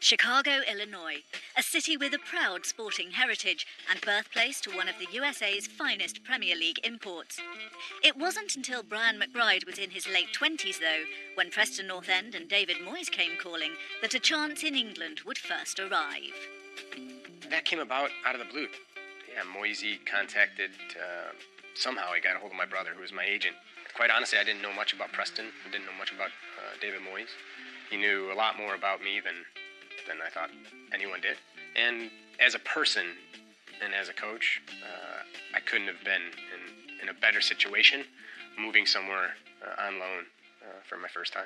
Chicago, Illinois, a city with a proud sporting heritage and birthplace to one of the USA's finest Premier League imports. It wasn't until Brian McBride was in his late 20s, though, when Preston North End and David Moyes came calling, that a chance in England would first arrive. That came about out of the blue. Yeah, Moyesy contacted, somehow he got a hold of my brother, who was my agent. Quite honestly, I didn't know much about Preston. I didn't know much about David Moyes. He knew a lot more about me than I thought anyone did. And as a person and as a coach, I couldn't have been in a better situation moving somewhere on loan for my first time.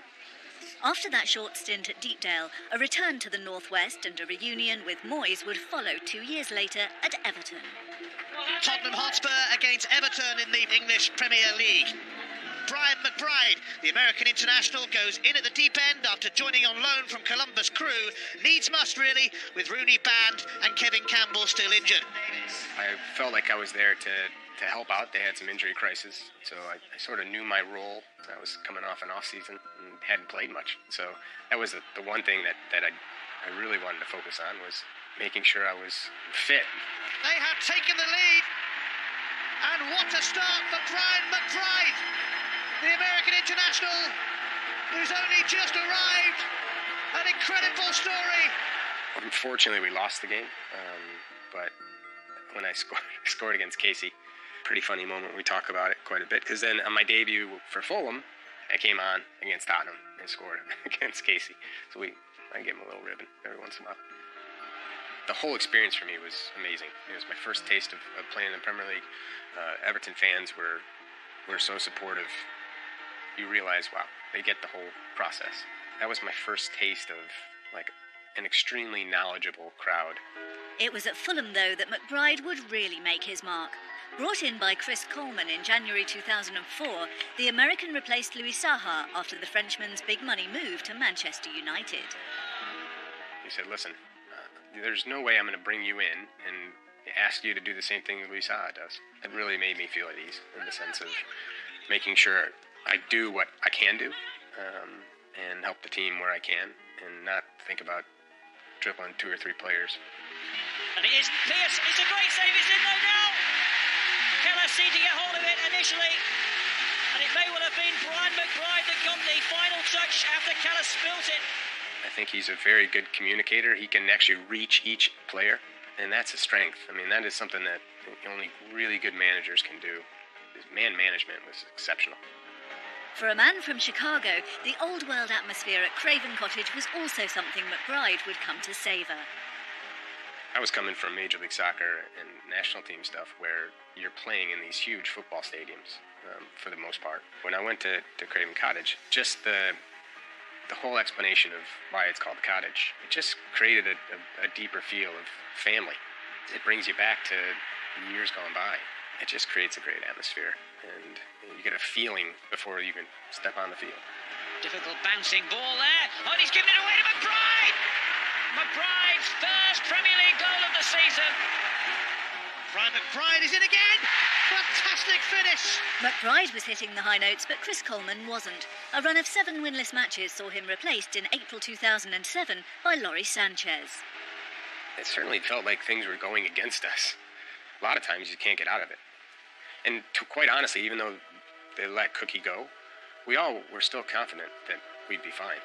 After that short stint at Deepdale, a return to the Northwest and a reunion with Moyes would follow 2 years later at Everton. Tottenham Hotspur against Everton in the English Premier League. Brian McBride, the American international, goes in at the deep end after joining on loan from Columbus Crew. Needs must, really, with Rooney banned and Kevin Campbell still injured. I felt like I was there to help out. They had some injury crisis, so I sort of knew my role. I was coming off an off-season and hadn't played much. So that was the one thing that I really wanted to focus on, was making sure I was fit. They have taken the lead, and what a start for Brian McBride, the American international, who's only just arrived. An incredible story. Unfortunately, we lost the game, but when I scored against Casey, pretty funny moment. We talk about it quite a bit, because then on my debut for Fulham, I came on against Tottenham and scored against Casey. So I give him a little ribbon every once in a while. The whole experience for me was amazing. It was my first taste of playing in the Premier League. Everton fans were so supportive. You realize, wow, they get the whole process. That was my first taste of an extremely knowledgeable crowd. It was at Fulham, though, that McBride would really make his mark. Brought in by Chris Coleman in January 2004, the American replaced Louis Saha after the Frenchman's big money move to Manchester United. He said, listen, there's no way I'm going to bring you in and ask you to do the same thing that Louis Saha does. It really made me feel at ease, in the sense of making sure I do what I can do and help the team where I can, and not think about dribbling 2 or 3 players. And it is Pearce. It's a great save. It's in there now. Keller seemed to get hold of it initially, and it may well have been Brian McBride that got the final touch after Keller spilt it. I think he's a very good communicator. He can actually reach each player, and that's a strength. I mean, that is something that only really good managers can do. His man management was exceptional. For a man from Chicago, the old world atmosphere at Craven Cottage was also something McBride would come to savour. I was coming from Major League Soccer and national team stuff, where you're playing in these huge football stadiums for the most part. When I went to Craven Cottage, just the whole explanation of why it's called the Cottage, it just created a deeper feel of family. It brings you back to years gone by. It just creates a great atmosphere, and you get a feeling before you even step on the field. Difficult bouncing ball there. Oh, and he's given it away to McBride! McBride's first Premier League goal of the season. Brian McBride is in again. Fantastic finish. McBride was hitting the high notes, but Chris Coleman wasn't. A run of 7 winless matches saw him replaced in April 2007 by Lawrie Sanchez. It certainly felt like things were going against us. A lot of times you can't get out of it. And quite honestly, even though they let Cookie go, we all were still confident that we'd be fine.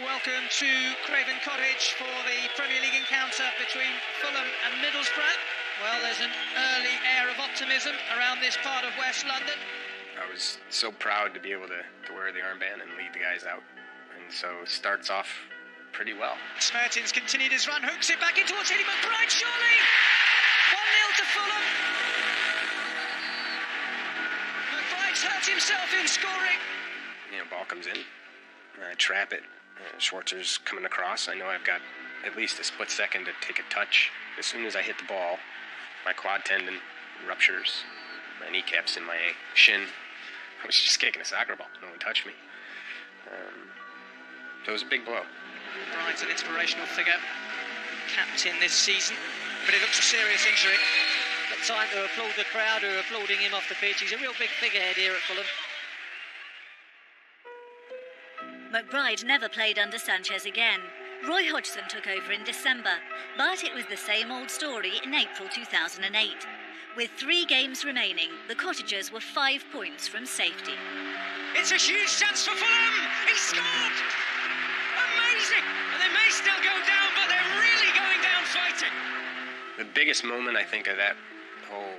Welcome to Craven Cottage for the Premier League encounter between Fulham and Middlesbrough. Well, there's an early air of optimism around this part of West London. I was so proud to be able to wear the armband and lead the guys out. And so it starts off pretty well. Smertens continued his run, hooks it back in towards Eddie McBride, surely! 1-0 to Fulham. McBride's hurt himself in scoring. Ball comes in, I trap it. Schwarzer's coming across. I know I've got at least a split second to take a touch. As soon as I hit the ball, my quad tendon ruptures. My kneecap's in my shin. I was just kicking a soccer ball. No one touched me. So it was a big blow. McBride's an inspirational figure, captain this season, but it looks a serious injury. But time to applaud the crowd who are applauding him off the pitch. He's a real big figurehead here at Fulham. McBride never played under Sanchez again. Roy Hodgson took over in December, but it was the same old story in April 2008. With 3 games remaining, the Cottagers were 5 points from safety. It's a huge chance for Fulham! He scored! Amazing! And they may still go down, but they're really going down fighting. The biggest moment, I think, of that whole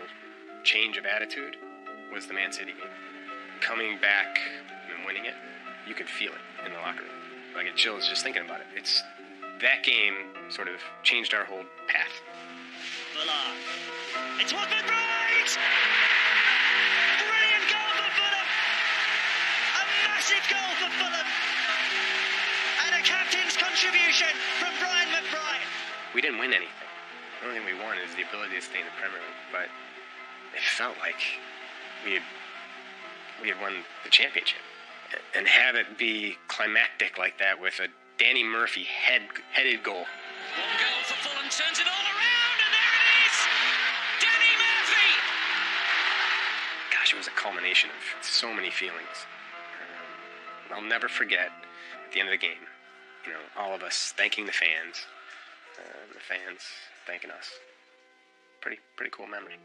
change of attitude was the Man City game. Coming back and winning it, you could feel it in the locker room. Like, it chills just thinking about it. That game sort of changed our whole path. Fuller. It's Watford Bright! Brilliant goal for Fulham! A massive goal for Fulham! And a captain's contribution from Brian McBride. We didn't win anything. The only thing we won is the ability to stay in the Premier League, but it felt like we had won the championship. And have it be climactic like that with a Danny Murphy headed goal. One goal for Fulham turns it all around, and there it is! Danny Murphy! Gosh, it was a culmination of so many feelings. I'll never forget at the end of the game, all of us thanking the fans thanking us. Pretty cool memory.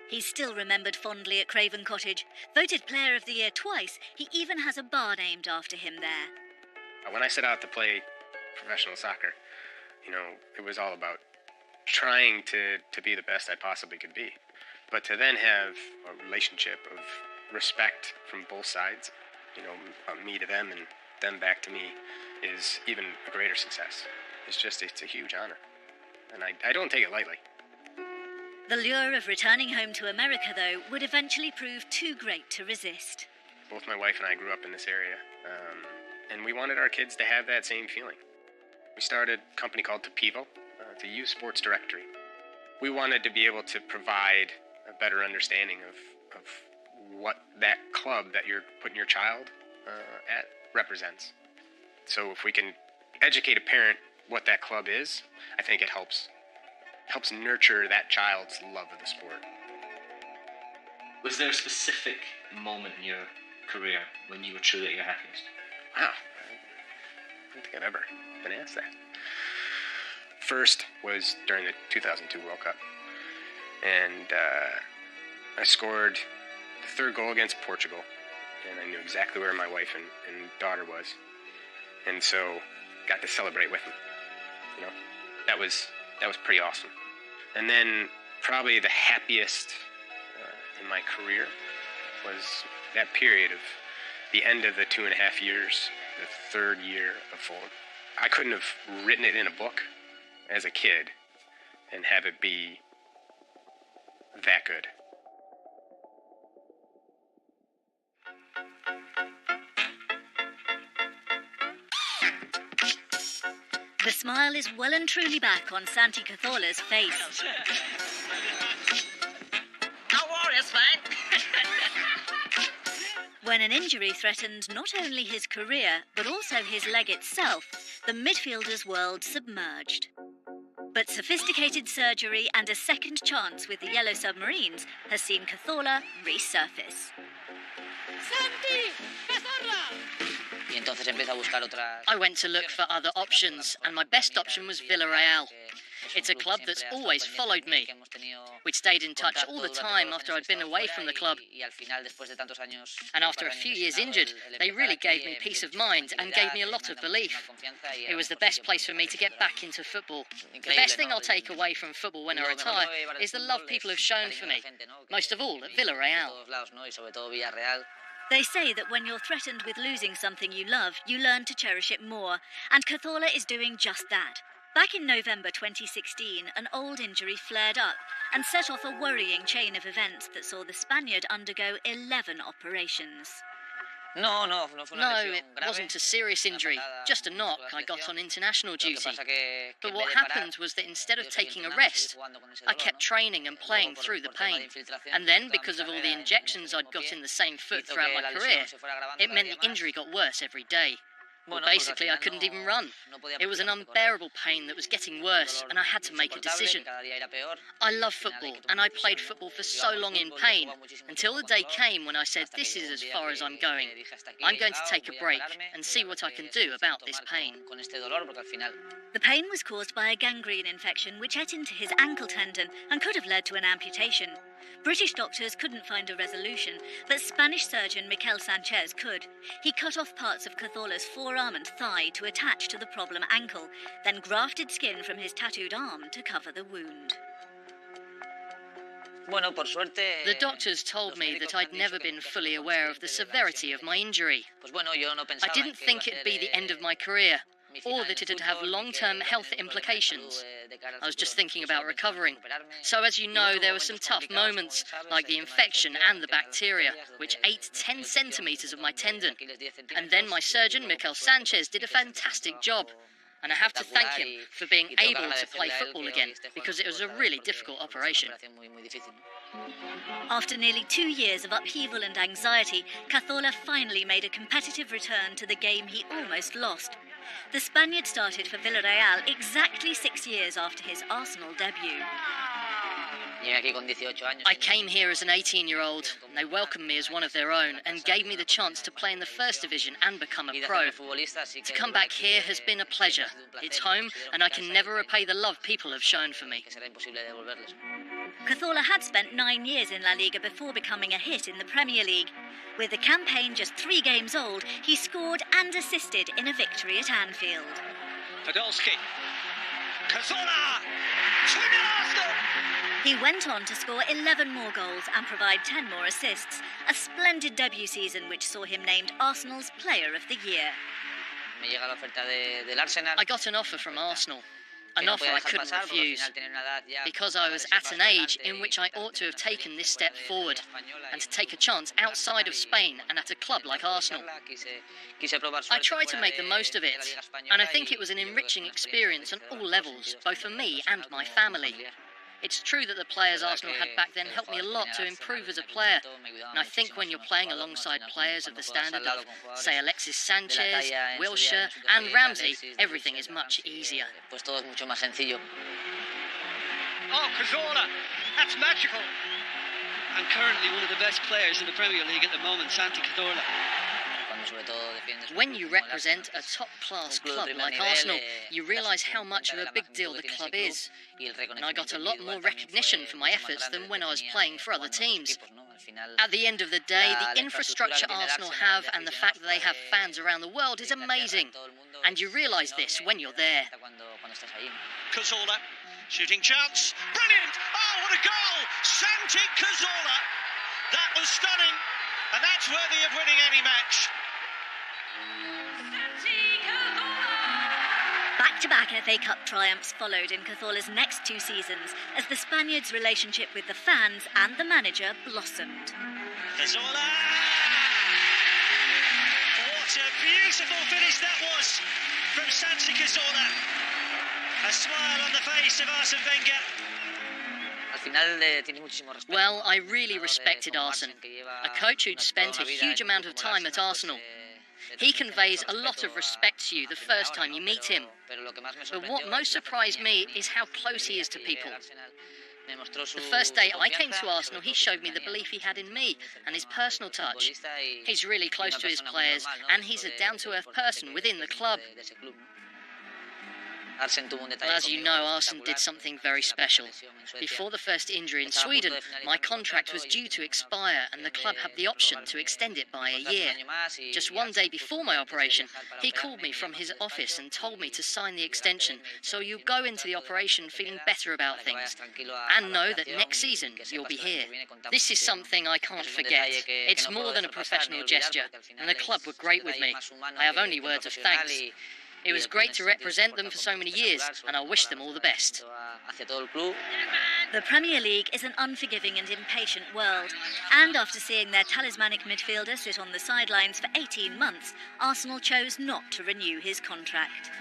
He's still remembered fondly at Craven Cottage. Voted Player of the Year twice, he even has a bar named after him there. When I set out to play professional soccer, it was all about trying to be the best I possibly could be. But to then have a relationship of respect from both sides, me to them and them back to me, is even a greater success. It's a huge honor. And I don't take it lightly. The lure of returning home to America, though, would eventually prove too great to resist. Both my wife and I grew up in this area, and we wanted our kids to have that same feeling. We started a company called Tapivo, it's a youth sports directory. We wanted to be able to provide a better understanding of what that club that you're putting your child at represents. So if we can educate a parent what that club is, I think it helps nurture that child's love of the sport. Was there a specific moment in your career when you were truly at your happiest? Wow, I don't think I've ever been asked that. First was during the 2002 World Cup, and I scored the 3rd goal against Portugal, and I knew exactly where my wife and daughter was, and so got to celebrate with them. That was pretty awesome. And then probably the happiest in my career was that period of the end of the 2.5 years, the 3rd year of Fulham. I couldn't have written it in a book as a kid and have it be that good. The smile is well and truly back on Santi Cazorla's face. How are you, Sven? When an injury threatened not only his career, but also his leg itself, the midfielder's world submerged. But sophisticated surgery and a second chance with the Yellow Submarines has seen Cazorla resurface. Santi Cazorla! I went to look for other options, and my best option was Villarreal. It's a club that's always followed me. We'd stayed in touch all the time after I'd been away from the club. And after a few years injured, they really gave me peace of mind and gave me a lot of belief. It was the best place for me to get back into football. The best thing I'll take away from football when I retire is the love people have shown for me, most of all at Villarreal. They say that when you're threatened with losing something you love, you learn to cherish it more, and Cazorla is doing just that. Back in November 2016, an old injury flared up and set off a worrying chain of events that saw the Spaniard undergo 11 operations. No, it wasn't a serious injury, just a knock I got on international duty. But what happened was that instead of taking a rest, I kept training and playing through the pain. And then, because of all the injections I'd got in the same foot throughout my career, it meant the injury got worse every day. Well, basically, I couldn't even run. It was an unbearable pain that was getting worse, and I had to make a decision. I love football, and I played football for so long in pain, until the day came when I said, this is as far as I'm going. I'm going to take a break and see what I can do about this pain. The pain was caused by a gangrene infection which ate into his ankle tendon and could have led to an amputation. British doctors couldn't find a resolution, but Spanish surgeon Miquel Sanchez could. He cut off parts of Cazorla's forearm and thigh to attach to the problem ankle, then grafted skin from his tattooed arm to cover the wound. The doctors told me that I'd never been fully aware of the severity of my injury. I didn't think it'd be the end of my career, or that it'd have long-term health implications. I was just thinking about recovering. So as you know, there were some tough moments, like the infection and the bacteria, which ate 10 centimetres of my tendon. And then my surgeon, Miquel Sanchez, did a fantastic job. And I have to thank him for being able to play football again, because it was a really difficult operation. After nearly 2 years of upheaval and anxiety, Cazorla finally made a competitive return to the game he almost lost. The Spaniard started for Villarreal exactly 6 years after his Arsenal debut. I came here as an 18-year-old, and they welcomed me as one of their own and gave me the chance to play in the First Division and become a pro. To come back here has been a pleasure. It's home, and I can never repay the love people have shown for me. Cazorla had spent 9 years in La Liga before becoming a hit in the Premier League. With the campaign just 3 games old, he scored and assisted in a victory at Anfield. Podolski. Cazorla! 2-0 Arsenal! He went on to score 11 more goals and provide 10 more assists, a splendid debut season which saw him named Arsenal's Player of the Year. I got an offer from Arsenal, an offer I couldn't refuse, because I was at an age in which I ought to have taken this step forward, and to take a chance outside of Spain and at a club like Arsenal. I tried to make the most of it, and I think it was an enriching experience on all levels, both for me and my family. It's true that the players Arsenal had back then helped me a lot to improve as a player, and I think when you're playing alongside players of the standard of, say, Alexis Sanchez, Wilshere and Ramsey, everything is much easier. Oh, Cazorla! That's magical! And currently one of the best players in the Premier League at the moment, Santi Cazorla. When you represent a top-class club like Arsenal, you realise how much of a big deal the club is. And I got a lot more recognition for my efforts than when I was playing for other teams. At the end of the day, the infrastructure Arsenal have and the fact that they have fans around the world is amazing. And you realise this when you're there. Cazorla, shooting chance. Brilliant! Oh, what a goal! Santi Cazorla! That was stunning, and that's worthy of winning any match. Back-to-back FA Cup triumphs followed in Cazorla's next 2 seasons as the Spaniards' relationship with the fans and the manager blossomed. Cazorla! What a beautiful finish that was from Santi Cazorla. A smile on the face of Arsene Wenger. Well, I really respected Arsene, a coach who'd spent a huge amount of time at Arsenal. He conveys a lot of respect to you the first time you meet him. But what most surprised me is how close he is to people. The first day I came to Arsenal, he showed me the belief he had in me and his personal touch. He's really close to his players, and he's a down-to-earth person within the club. Well, as you know, Arsene did something very special. Before the first injury in Sweden, my contract was due to expire and the club had the option to extend it by a year. Just one day before my operation, he called me from his office and told me to sign the extension, so you go into the operation feeling better about things, and know that next season you'll be here. This is something I can't forget. It's more than a professional gesture, and the club were great with me. I have only words of thanks. It was great to represent them for so many years, and I wish them all the best. The Premier League is an unforgiving and impatient world, and after seeing their talismanic midfielder sit on the sidelines for 18 months, Arsenal chose not to renew his contract.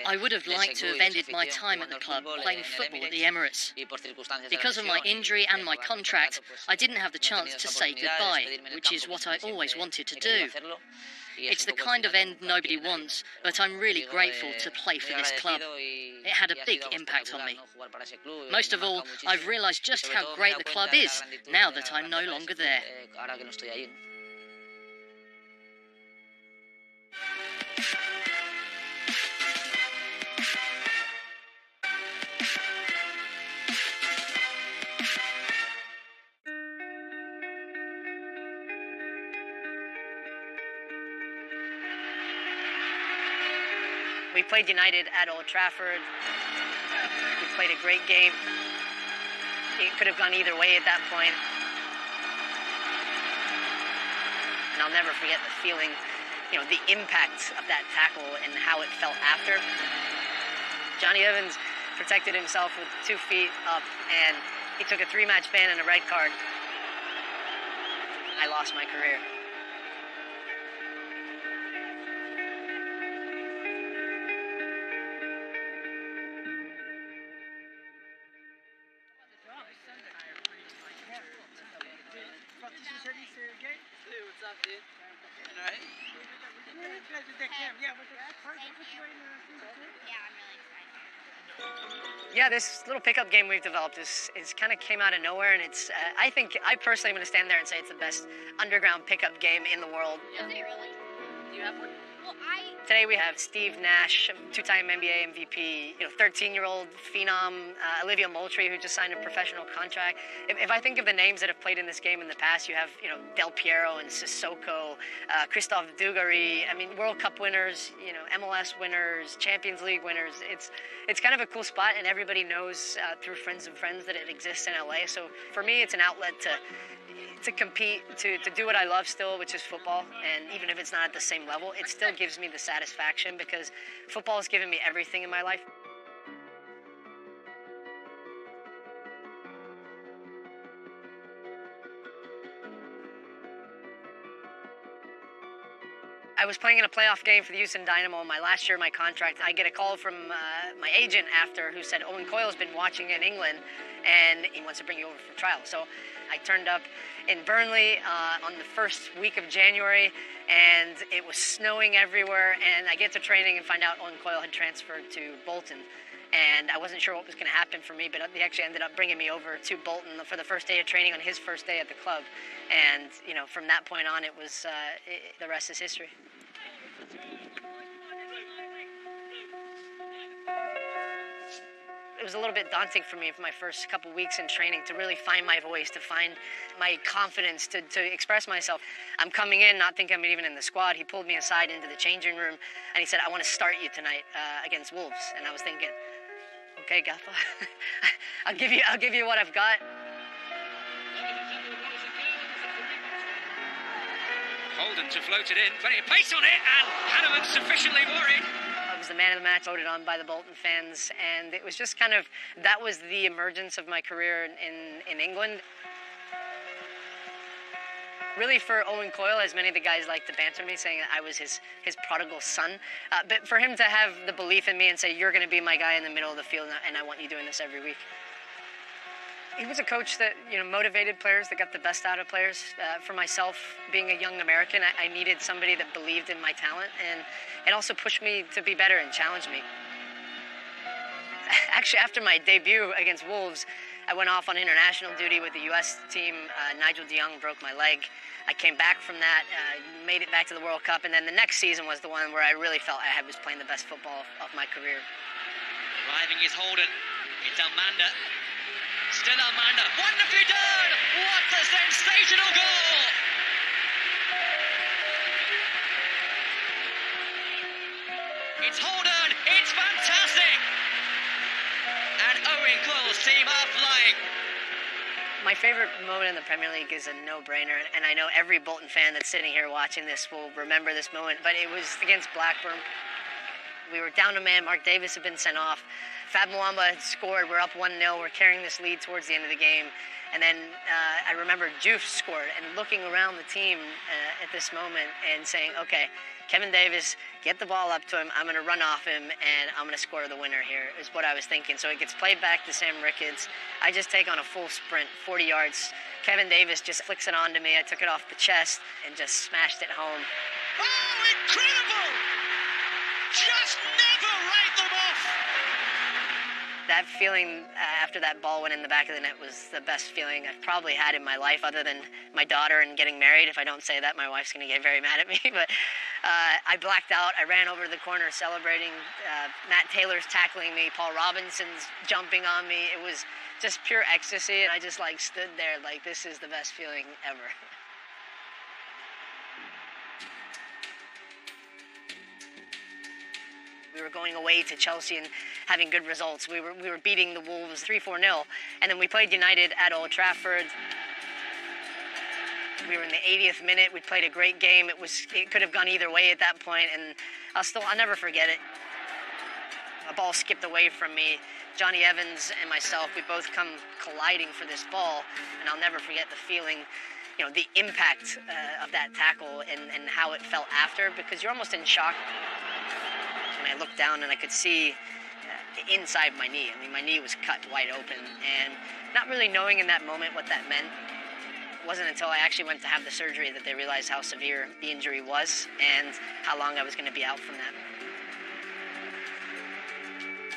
I would have liked to have ended my time at the club playing football at the Emirates. Because of my injury and my contract, I didn't have the chance to say goodbye, which is what I always wanted to do. It's the kind of end nobody wants, but I'm really grateful to play for this club. It had a big impact on me. Most of all, I've realised just how great the club is now that I'm no longer there. We played United at Old Trafford. We played a great game. It could have gone either way at that point. And I'll never forget the feeling, the impact of that tackle and how it felt after. Johnny Evans protected himself with 2 feet up, and he took a 3-match ban and a red card. I lost my career. Yeah, this little pickup game we've developed is kind of came out of nowhere, and it's I personally am going to stand there and say it's the best underground pickup game in the world. Is it really? Do you have one? Well, Today we have Steve Nash, 2-time NBA MVP, 13-year-old phenom, Olivia Moultrie, who just signed a professional contract. If I think of the names that have played in this game in the past, you have, Del Piero and Sissoko, Christophe Dugarry, World Cup winners, MLS winners, Champions League winners. It's kind of a cool spot, and everybody knows through friends of friends that it exists in LA. So for me, it's an outlet to compete, to do what I love still, which is football. And even if it's not at the same level, it still gives me the satisfaction because football has given me everything in my life. I was playing in a playoff game for the Houston Dynamo my last year of my contract. I get a call from my agent after who said, Owen Coyle's been watching in England and he wants to bring you over for trial. So I turned up in Burnley on the first week of January, and it was snowing everywhere, and I get to training and find out Owen Coyle had transferred to Bolton. And I wasn't sure what was going to happen for me, but they actually ended up bringing me over to Bolton for the first day of training on his first day at the club. And, from that point on, it was the rest is history. It was a little bit daunting for me for my first couple weeks in training to really find my voice, to find my confidence, to express myself. I'm coming in not thinking I'm even in the squad. He pulled me aside into the changing room and he said, I want to start you tonight against Wolves. And I was thinking, okay, Gaffer, I'll give you what I've got. Holden to float it in, plenty of pace on it, and Hanneman's sufficiently worried. I was the man of the match, voted on by the Bolton fans, and it was just that was the emergence of my career in England. Really for Owen Coyle, as many of the guys like to banter me, saying that I was his prodigal son. But for him to have the belief in me and say, you're going to be my guy in the middle of the field, and I want you doing this every week. He was a coach that motivated players, that got the best out of players. For myself, being a young American, I needed somebody that believed in my talent and also pushed me to be better and challenged me. Actually, after my debut against Wolves, I went off on international duty with the U.S. team. Nigel de Jong broke my leg. I came back from that, made it back to the World Cup, and then the next season was the one where I really felt I was playing the best football of my career. Arriving is Holden. It's Almanda. Still Almanda. Wonderfully done! What a sensational goal! It's Holden. It's fantastic! And Owen Coyle's team are flying. My favorite moment in the Premier League is a no-brainer, and I know every Bolton fan that's sitting here watching this will remember this moment, but it was against Blackburn. We were down a man. Mark Davis had been sent off. Fab Mwamba had scored. We're up 1-0. We're carrying this lead towards the end of the game. And then I remember Juve scored, and looking around the team at this moment and saying, okay, Kevin Davis, get the ball up to him. I'm going to run off him, and I'm going to score the winner here, is what I was thinking. So it gets played back to Sam Ricketts. I just take on a full sprint, 40 yards. Kevin Davis just flicks it onto me. I took it off the chest and just smashed it home. Oh, incredible! Just never write them off! That feeling after that ball went in the back of the net was the best feeling I've probably had in my life, other than my daughter and getting married. If I don't say that, my wife's going to get very mad at me. But I blacked out. I ran over to the corner celebrating. Matt Taylor's tackling me. Paul Robinson's jumping on me. It was just pure ecstasy, and I just stood there like, this is the best feeling ever. We were going away to Chelsea and having good results. We were beating the Wolves 3-4-0, and then we played United at Old Trafford. We were in the 80th minute. We played a great game. It could have gone either way at that point, and I'll never forget it. A ball skipped away from me. Johnny Evans and myself, we both come colliding for this ball, and I'll never forget the feeling, the impact of that tackle and how it felt after, because you're almost in shock. And I looked down and I could see inside my knee. I mean, my knee was cut wide open, and not really knowing in that moment what that meant. It wasn't until I actually went to have the surgery that they realized how severe the injury was and how long I was going to be out from that.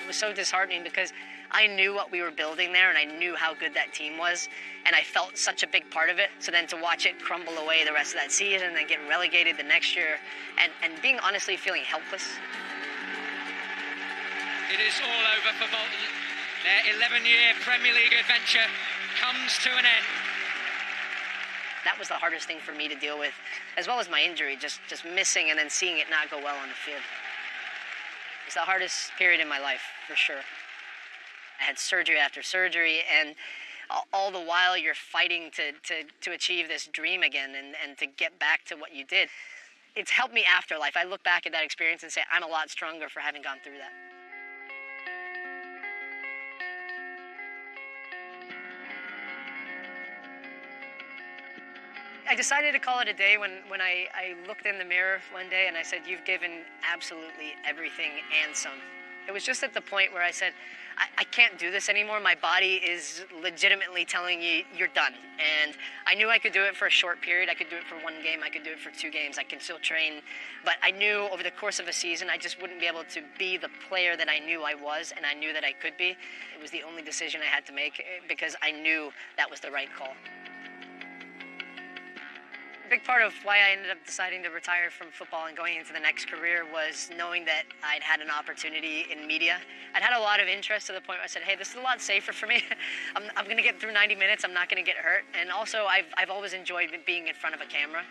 It was so disheartening because I knew what we were building there, and I knew how good that team was, and I felt such a big part of it. So then to watch it crumble away the rest of that season and then get relegated the next year, and being honestly feeling helpless. It is all over for Bolton. Their 11-year Premier League adventure comes to an end. That was the hardest thing for me to deal with, as well as my injury, just missing and then seeing it not go well on the field. It's the hardest period in my life, for sure. I had surgery after surgery, and all the while you're fighting to achieve this dream again and to get back to what you did. It's helped me afterlife. I look back at that experience and say, I'm a lot stronger for having gone through that. I decided to call it a day when I looked in the mirror one day and I said, you've given absolutely everything and some. It was just at the point where I said, I can't do this anymore. My body is legitimately telling you you're done. And I knew I could do it for a short period. I could do it for one game. I could do it for 2 games. I can still train. But I knew over the course of a season, I just wouldn't be able to be the player that I knew I was and I knew that I could be. It was the only decision I had to make because I knew that was the right call. A big part of why I ended up deciding to retire from football and going into the next career was knowing that I'd had an opportunity in media. I'd had a lot of interest to the point where I said, hey, this is a lot safer for me. I'm going to get through 90 minutes. I'm not going to get hurt. And also, I've always enjoyed being in front of a camera.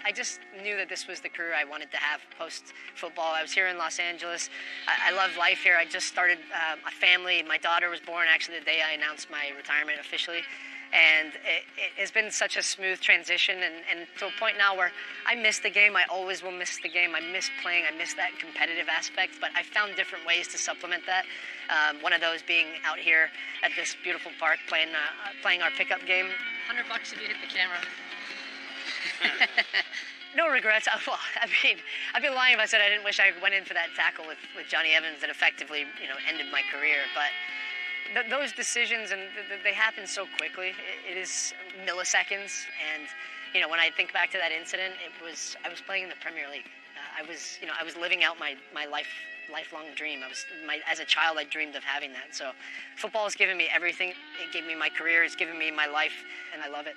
I just knew that this was the career I wanted to have post-football. I was here in Los Angeles. I love life here. I just started a family. My daughter was born actually the day I announced my retirement officially. And it has been such a smooth transition and to a point now where I miss the game. I always will miss the game. I miss playing. I miss that competitive aspect. But I found different ways to supplement that. One of those being out here at this beautiful park playing our pickup game. $100 if you hit the camera. No regrets. Well, I mean, I'd be lying if I said I didn't wish I went in for that tackle with Johnny Evans that effectively, ended my career. But those decisions, and they happen so quickly. It is milliseconds, and when I think back to that incident, I was playing in the Premier League. I was living out my lifelong dream. As a child, I dreamed of having that. So, football has given me everything. It gave me my career. It's given me my life, and I love it.